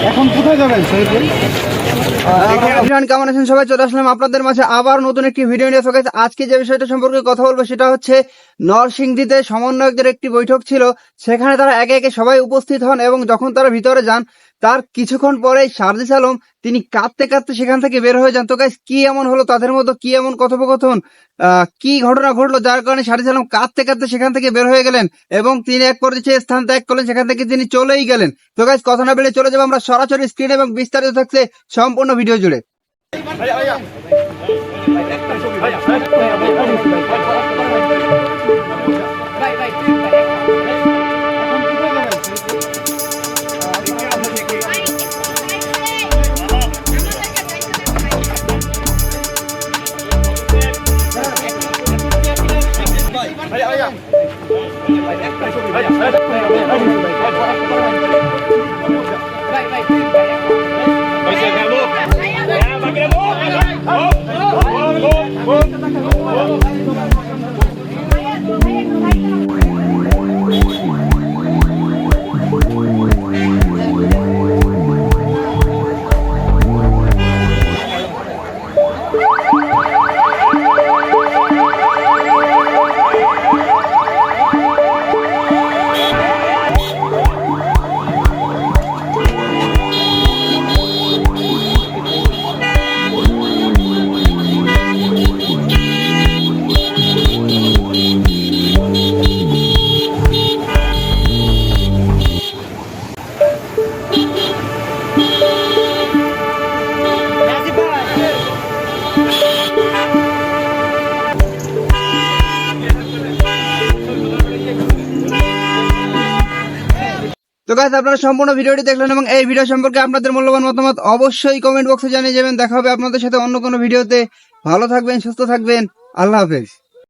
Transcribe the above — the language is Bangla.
এখন কোথায় যাবেন? কেমন আছেন সবাই? চলে আসলাম আপনাদের মাঝে আবার নতুন একটি ভিডিও নিয়ে। আজকে যে বিষয়টা সম্পর্কে কথা বলবো সেটা হচ্ছে নরসিংদীতে সমন্বয়কদের একটি বৈঠক ছিল। সেখানে তারা একে একে সবাই উপস্থিত হন এবং যখন তারা ভিতরে যান তার কিছুক্ষণ পরেই সার্জিস আলম তিনি কাঁদতে কাঁদতে সেখান থেকে বের হয়ে যান। তো গাইস, কি এমন হলো তাদের মধ্যে, কি এমন কথোপকথন, কি ঘটনা ঘটলো যার কারণে সার্জিস আলম কাঁদতে কাঁদতে সেখান থেকে বের হয়ে গেলেন এবং তিনি এক পর্যায়ে স্থান ত্যাগ করলেন, সেখান থেকে তিনি চলেই গেলেন। তো গাইস, কথা না বেড়ে চলে যাবো আমরা সরাসরি স্ক্রিন এবং বিস্তারিত থাকছে সম্পূর্ণ ভিডিও জুড়ে। তো গাইস, আপনারা সম্পূর্ণ ভিডিওটি দেখলেন এবং এই ভিডিও সম্পর্কে আপনাদের মূল্যবান মতামত অবশ্যই কমেন্ট বক্সে জানিয়ে যাবেন। দেখা হবে আপনাদের সাথে অন্য কোনো ভিডিওতে। ভালো থাকবেন, সুস্থ থাকবেন, আল্লাহ হাফেজ।